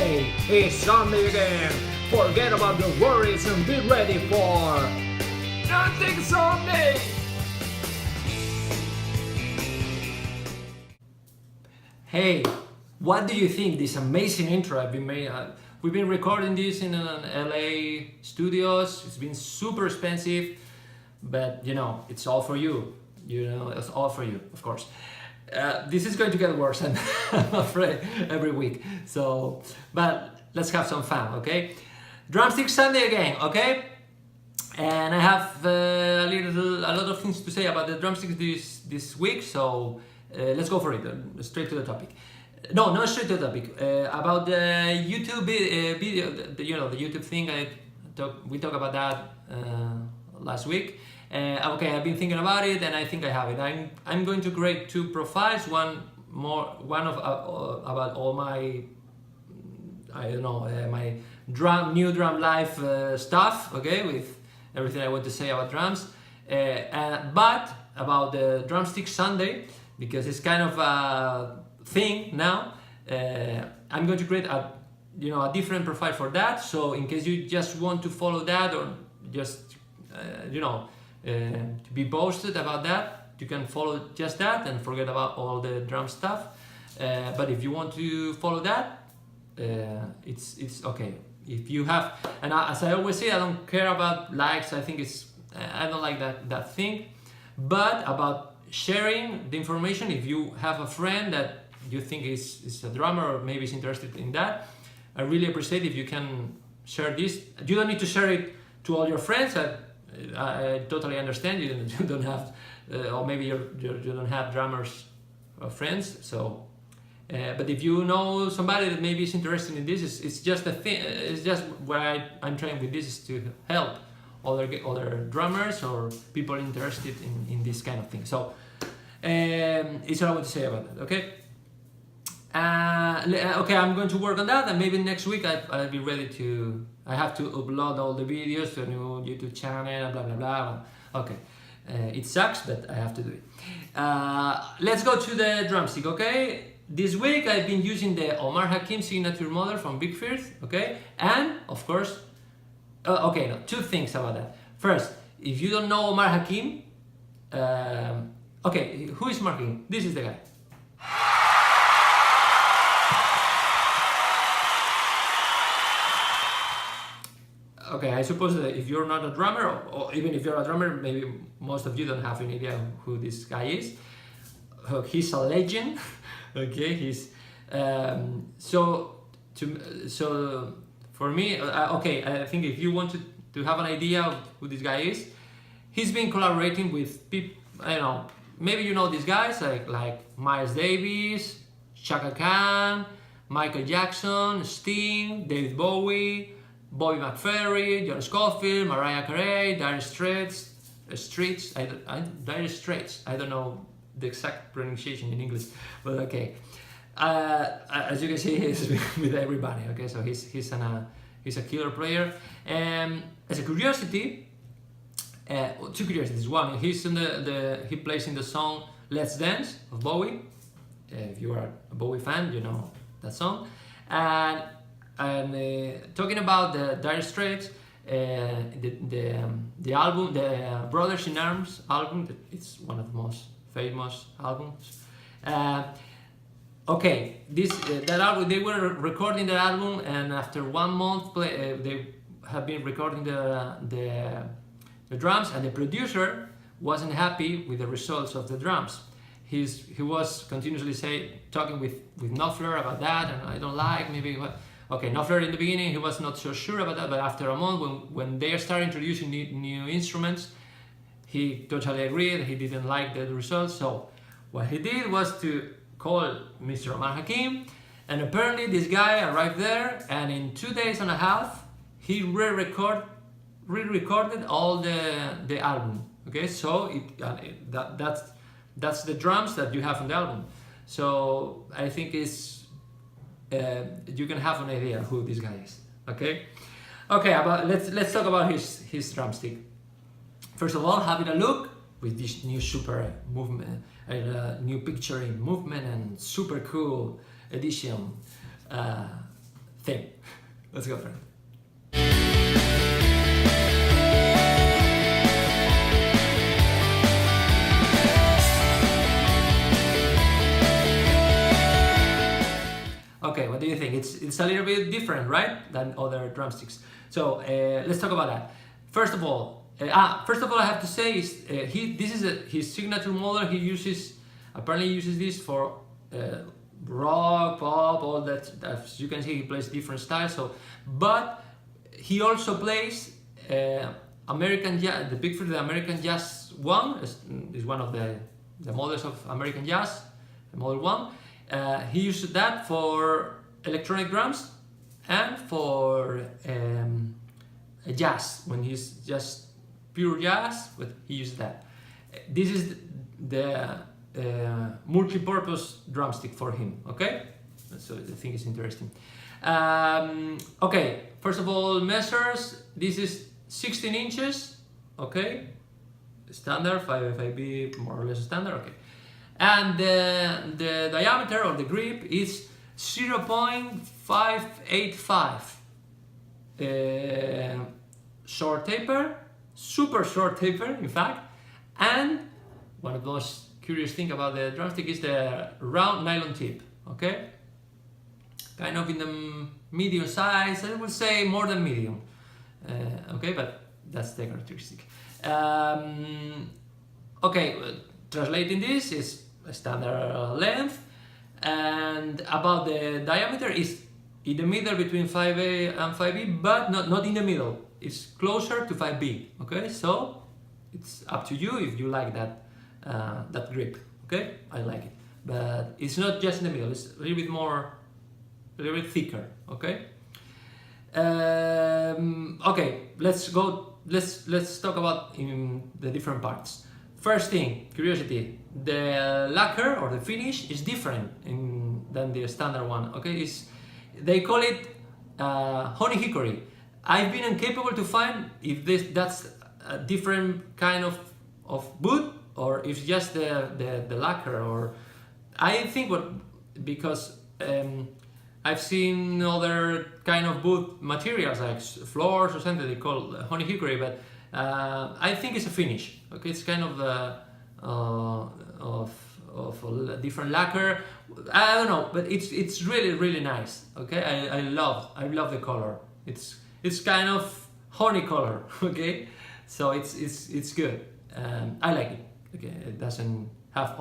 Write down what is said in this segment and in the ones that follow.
Sunday! It's Sunday again! Forget about your worries and be ready for Drumsticks Sunday! Hey, what do you think this amazing intro I've been made? We've been recording this in an LA studios. It's been super expensive, but you know, it's all for you. You know, it's all for you, of course. This is going to get worse, I'm afraid, every week. So, but let's have some fun, okay? Drumsticks Sunday again, okay? And I have a lot of things to say about the drumsticks this week. So let's go for it. Straight to the topic. No, not straight to the topic. About the YouTube video, the YouTube thing. We talked about that last week. Okay, I've been thinking about it, and I think I have it. I'm going to create two profiles. One about all my my new drum life stuff. Okay, with everything I want to say about drums. But about the Drumsticks Sunday, because it's kind of a thing now. I'm going to create a different profile for that. So in case you just want to follow that, or just to be posted about that, you can follow just that and forget about all the drum stuff. But if you want to follow that, it's okay. If you have, and as I always say, I don't care about likes. I think I don't like that thing. But about sharing the information, if you have a friend that you think is a drummer or maybe is interested in that, I really appreciate if you can share this. You don't need to share it to all your friends. I totally understand you don't have, or maybe you don't have drummers or friends. So, but if you know somebody that maybe is interested in this, it's just a thing. It's just where I'm trying with this is to help other drummers or people interested in this kind of thing. So, it's all I want to say about that. Okay. Okay, I'm going to work on that, and maybe next week I'll be ready to. I have to upload all the videos to a new YouTube channel, blah blah blah. Okay, it sucks, but I have to do it. Let's go to the drumstick. Okay, this week I've been using the Omar Hakim signature model from VicFirth. Okay, and of course, two things about that. First, if you don't know Omar Hakim, okay, who is Omar Hakim? This is the guy. Okay, I suppose that if you're not a drummer, or even if you're a drummer, maybe most of you don't have any idea who this guy is. He's a legend. Okay, he's so for me, okay, I think if you want to have an idea of who this guy is, he's been collaborating with people. I don't know, maybe you know these guys like Miles Davis, Chaka Khan, Michael Jackson, Sting, David Bowie, Bobby McFerrin, John Scofield, Mariah Carey, Dire Straits. I don't know the exact pronunciation in English, but okay. As you can see, he's with everybody. Okay, so he's a killer player. As a curiosity, two curiosities. One, he plays in the song "Let's Dance" of Bowie. If you are a Bowie fan, you know that song. And talking about the Dire Straits, the album, the Brothers in Arms album, it's one of the most famous albums. Okay, that album, they were recording the album, and after 1 month, they have been recording the drums, and the producer wasn't happy with the results of the drums. He was continuously talking with Knopfler about that, and I don't like maybe what. Okay, Knopfler in the beginning, he was not so sure about that, but after a month, when they started introducing new instruments, he totally agreed. He didn't like the results, so what he did was to call Mr. Omar Hakim, and apparently this guy arrived there, and in 2.5 days, he re-recorded all the album. Okay, so that's the drums that you have on the album. So I think you can have an idea who this guy is. Okay, let's talk about his drumstick. First of all, having a look with this new super movement, new picturing movement and super cool edition thing. Let's go, friend. Okay, what do you think? It's a little bit different, right, than other drumsticks. So let's talk about that. First of all, I have to say is this is his signature model. He apparently uses this for rock, pop, all that. As you can see, he plays different styles. So, but he also plays American jazz. The VicFirth, the American Jazz One is one of the models of American Jazz, the Model One. He uses that for electronic drums and for jazz. When he's just pure jazz, but he uses that. This is the multi-purpose drumstick for him. Okay, so I think it's interesting. Okay, first of all, measures. This is 16 inches. Okay, standard 5B, more or less standard. Okay. And the diameter of the grip is 0.585. Short taper, super short taper, in fact. And one of the most curious thing about the drumstick is the round nylon tip. Okay, kind of in the medium size. I would say more than medium. Okay, but that's the characteristic. Okay, translating this is a standard length, and about the diameter is in the middle between 5A and 5B, but not in the middle. It's closer to 5B. Okay, so it's up to you if you like that that grip. Okay, I like it, but it's not just in the middle. It's a little bit more, a little bit thicker. Okay. Okay, let's go. Let's talk about the different parts. First thing, curiosity, the lacquer or the finish is different than the standard one. Okay, they call it honey hickory. I've been incapable to find if that's a different kind of wood or if it's just the lacquer, or I think because I've seen other kind of wood materials like floors or something they call honey hickory, but I think it's a finish. Okay, it's kind of a different lacquer. I don't know, but it's really nice. Okay, I love the color. It's kind of honey color. Okay, so it's good. I like it. Okay, it doesn't have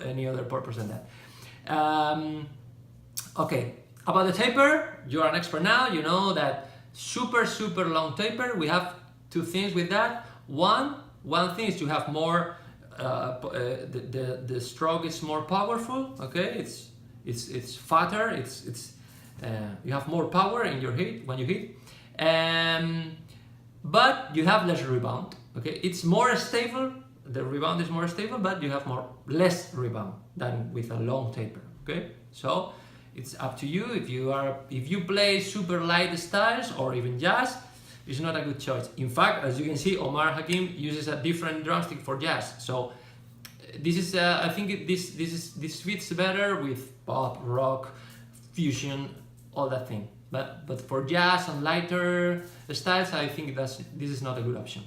any other purpose than that. Okay, about the taper, you're an expert now. You know that super long taper. We have two things with that. One thing is to have more. The stroke is more powerful. Okay, it's fatter. You have more power in your hit when you hit, but you have less rebound. Okay, it's more stable. The rebound is more stable, but you have less rebound than with a long taper. Okay, so it's up to you. If you play super light styles or even jazz, it's not a good choice. In fact, as you can see, Omar Hakim uses a different drumstick for jazz. So this is, I think this fits better with pop, rock, fusion, all that thing. But for jazz and lighter styles, I think this is not a good option.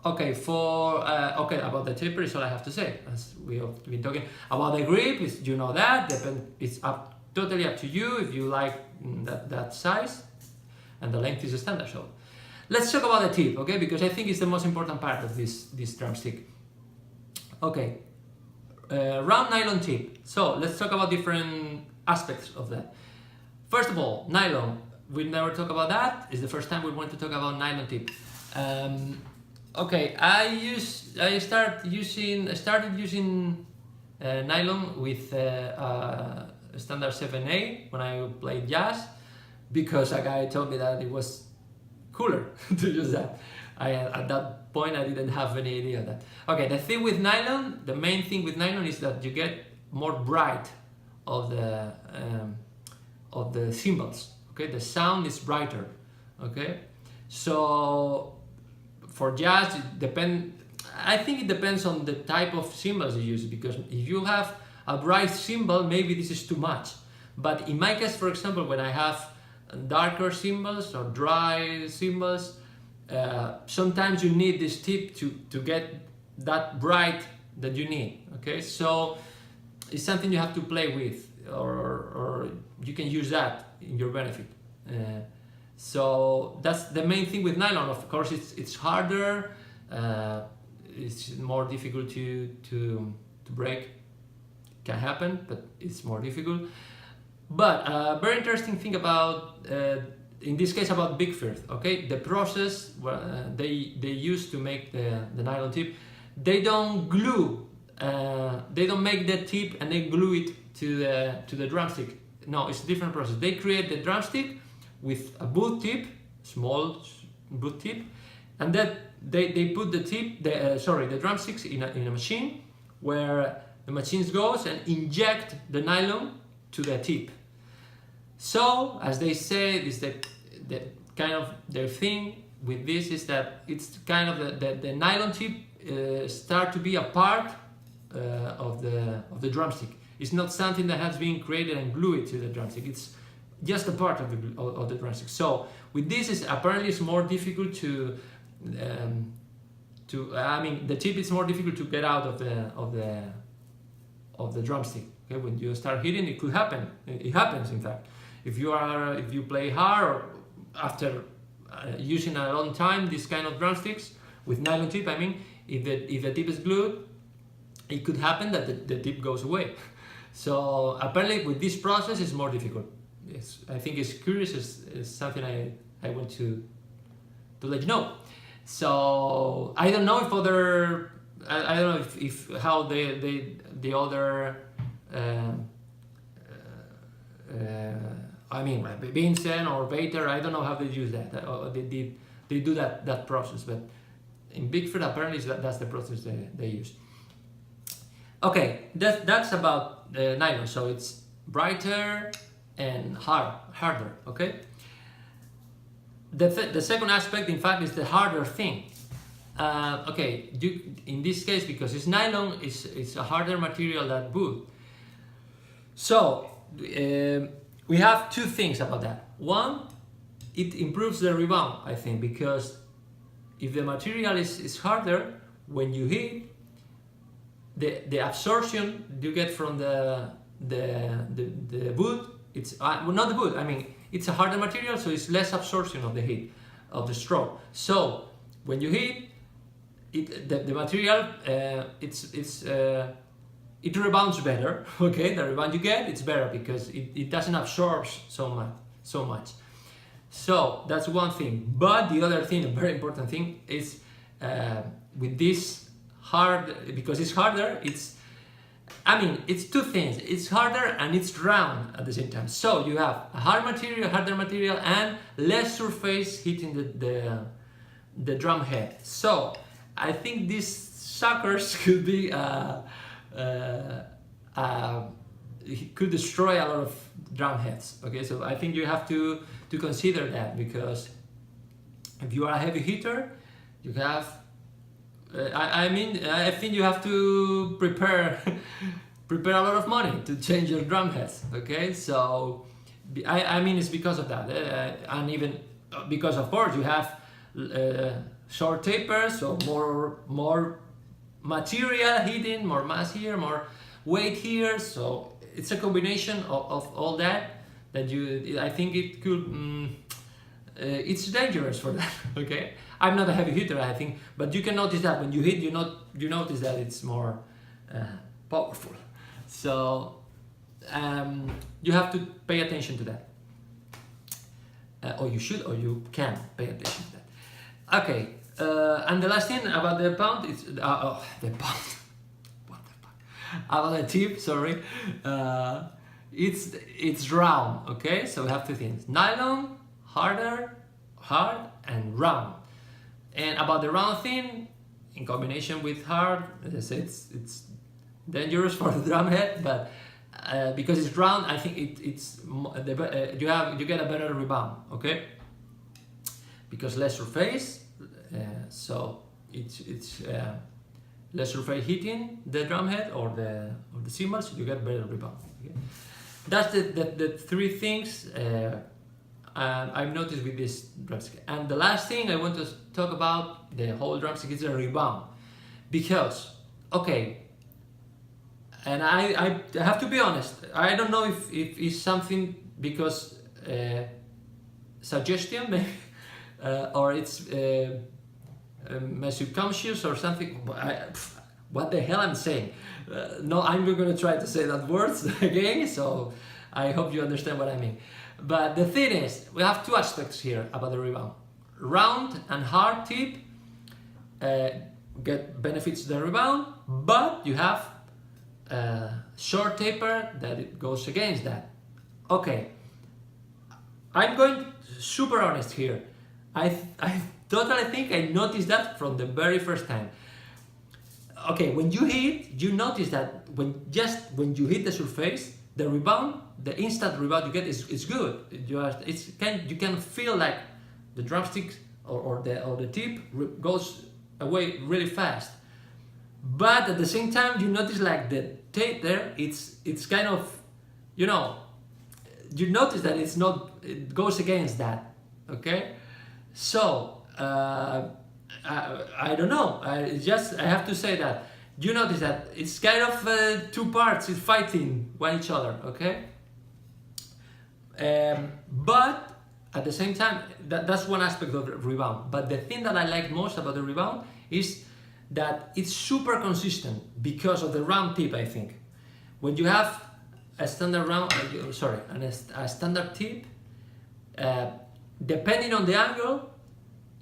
Okay, okay, about the taper is all I have to say. As we have been talking about the grip, you know that it's totally up to you if you like that size, and the length is a standard. So let's talk about the tip, okay? Because I think it's the most important part of this drumstick. Okay, round nylon tip. So let's talk about different aspects of that. First of all, nylon. We never talk about that. It's the first time we want to talk about nylon tip. Okay, I started using nylon with standard 7A when I played jazz, because a guy told me that it was cooler to use that. At that point I didn't have any idea of that. Okay, the thing with nylon, the main thing with nylon is that you get more bright of the cymbals. Okay, the sound is brighter. Okay, so for jazz, I think it depends on the type of cymbals you use, because if you have a bright cymbal, maybe this is too much. But in my case, for example, when I have darker cymbals or dry cymbals, sometimes you need this tip to get that bright that you need. Okay, so it's something you have to play with, or you can use that in your benefit. So that's the main thing with nylon. Of course, it's harder. It's more difficult to break. Can happen, but it's more difficult. But very interesting thing about in this case about VicFirth. Okay, the process they use to make the nylon tip. They don't glue. They don't make the tip and they glue it to the drumstick. No, it's a different process. They create the drumstick with a boot tip, small boot tip, and then they put the tip, the drumsticks in a machine where the machine goes and inject the nylon to the tip. So, as they say, is the kind of their thing with this is that it's kind of the nylon tip start to be a part of the drumstick. It's not something that has been created and glued to the drumstick. It's just a part of the drumstick. So with this, apparently it's more difficult to I mean, the tip is more difficult to get out of the drumstick. Okay, when you start hitting, it could happen. It happens, in fact. If you play hard or after using a long time this kind of drumsticks with nylon tip, I mean, if the tip is glued, it could happen that the tip goes away. So apparently with this process it's more difficult. I think it's curious. It's something I want to let you know. So I don't know if other I don't know if how the other I mean Vincent or Vater, I don't know how they use that. They do that process, but in VicFirth apparently that's the process they use. Okay, that's about the nylon. So it's brighter and harder. Okay. The second aspect, in fact, is the harder thing. Okay, in this case, because it's nylon, it's a harder material than wood. So we have two things about that. One, it improves the rebound, I think, because if the material is harder, when you hit, the absorption you get from the wood, it's well, not the wood, I mean, it's a harder material, so it's less absorption of the heat, of the stroke. So when you hit, the material, it rebounds better. Okay, the rebound you get, it's better because it doesn't absorb so much. So that's one thing. But the other thing, a very important thing, is with this hard, because it's harder, it's two things. It's harder and it's round at the same time. So you have a harder material, and less surface hitting the drum head. So I think these suckers could be it could destroy a lot of drum heads. Okay, so I think you have to consider that, because if you are a heavy hitter, you have I think you have to prepare a lot of money to change your drum heads. Okay, so I mean it's because of that, and even because of course you have short tapers, so more material hitting, more mass here, more weight here. So it's a combination of all that I think it could. It's dangerous for that. Okay, I'm not a heavy hitter, I think, but you can notice that when you hit, you notice that it's more powerful. So you have to pay attention to that, or you should, or you can pay attention to that. Okay, and the last thing about the pound is the pound. What the fuck? About the tip, sorry. It's round. Okay, so we have two things: nylon, hard and round. And about the round thing, in combination with hard, as I said, it's dangerous for the drum head, but because it's round, I think you get a better rebound. Okay, because less surface, so it's less surface hitting the drum head or the cymbals, so you get better rebound. Okay? that's the three things I've noticed with this drumstick. And the last thing I want to talk about the whole drumstick is the rebound, because okay, and I have to be honest, I don't know if it's something because suggestion maybe, or it's my subconscious or something. What the hell I'm saying? No, I'm not going to try to say that words again, so I hope you understand what I mean. But the thing is, we have two aspects here about the rebound. Round and hard tip get benefits the rebound, but you have short taper that it goes against that. Okay, I'm going super honest here. I totally think I noticed that from the very first time. Okay, when you hit, you notice that when you hit the surface, the rebound, the instant rebound you get is good. You can feel like the drumstick or the tip goes away really fast. But at the same time, you notice like the tape there, it's kind of, you notice that it goes against that. Okay, so I don't know. I have to say that you notice that it's kind of two parts. It's fighting one each other. Okay, but at the same time, that's one aspect of the rebound. But the thing that I like most about the rebound is that it's super consistent because of the round tip. I think when you have a standard a standard tip, depending on the angle,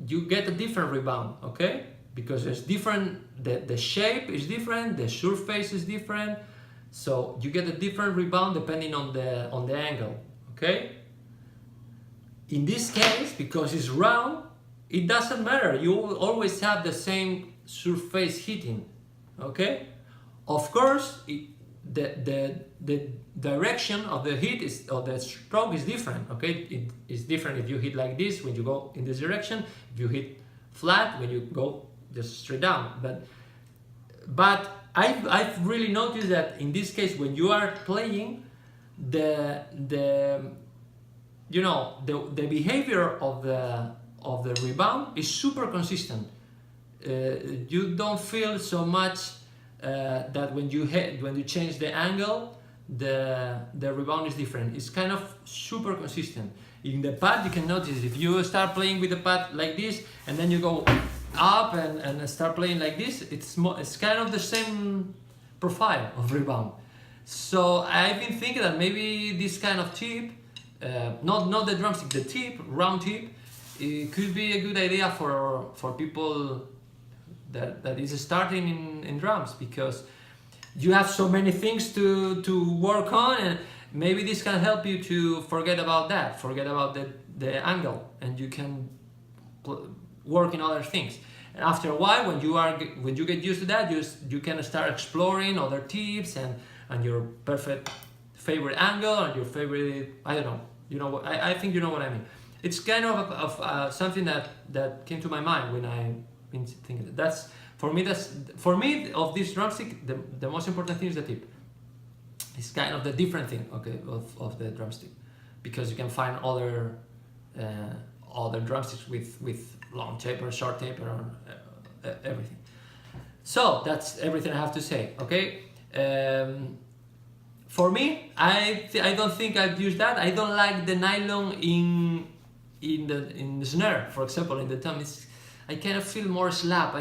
you get a different rebound, okay? Because it's different, the shape is different, the surface is different, so you get a different rebound depending on the angle, okay? In this case, because it's round, it doesn't matter. You will always have the same surface hitting, okay? Of course, the direction of the hit of the stroke is different, okay? It is different if you hit like this when you go in this direction, if you hit flat when you go just straight down. But I've really noticed that in this case, when you are playing, the behavior of the rebound is super consistent. You don't feel so much that when you change the angle, the rebound is different. It's kind of super consistent. In the pad, you can notice if you start playing with the pad like this, and then you go up and start playing like this, it's kind of the same profile of rebound. So I've been thinking that maybe this kind of tip, not the drumstick, the tip, round tip, it could be a good idea for people that is starting in drums, because you have so many things to work on, and maybe this can help you to forget about the angle, and you can work in other things. And after a while, when you get used to that, you can start exploring other tips and your perfect favorite angle and your favorite, I don't know, I think you know what I mean. It's kind of something that came to my mind when I been thinking. That's for me of this drumstick, the most important thing is the tip. It's kind of the different thing, okay, of the drumstick, because you can find other drumsticks with long taper, short taper, everything. So that's everything I have to say, okay. For me, I don't think I've used that. I don't like the nylon in the snare, for example. In the tom, I kind of feel more slap.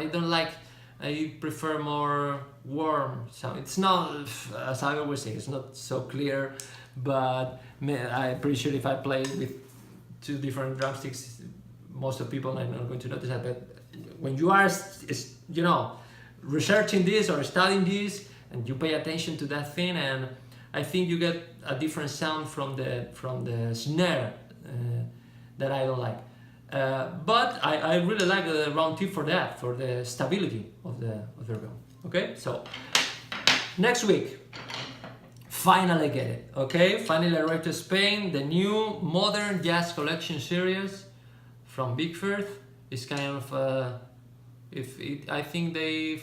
I prefer more warm sound. It's not, as I always say, it's not so clear, but I'm pretty sure if I play with two different drumsticks, most of people are not going to notice that. But when you are, researching this or studying this, and you pay attention to that thing, and I think you get a different sound from the snare that I don't like. But I really like the round tip for that, for the stability of the rhythm. Okay, so next week, finally get it. Okay, finally arrived to Spain. The new modern jazz collection series from VicFirth is kind of I think they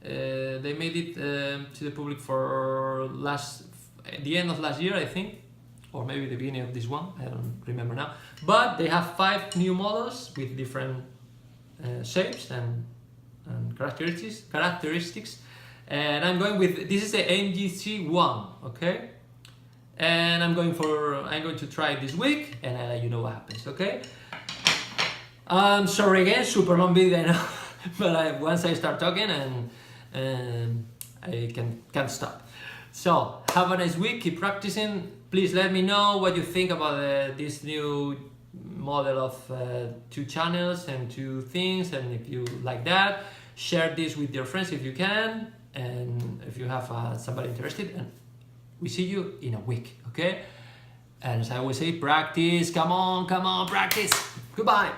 made it to the public for last at the end of last year, I think, or maybe the beginning of this one, I don't remember now. But they have 5 new models with different shapes and characteristics. And I'm going with, this is the AMG 1, okay? And I'm going to try it this week, and I'll let you know what happens, okay? I'm sorry again, super long video, I know, but once I start talking and I can't stop. So have a nice week, keep practicing. Please let me know what you think about this new model of 2 channels and 2 things, and if you like that, share this with your friends if you can, and if you have somebody interested, and we see you in a week, okay? And as I always say, practice, come on, practice. Goodbye.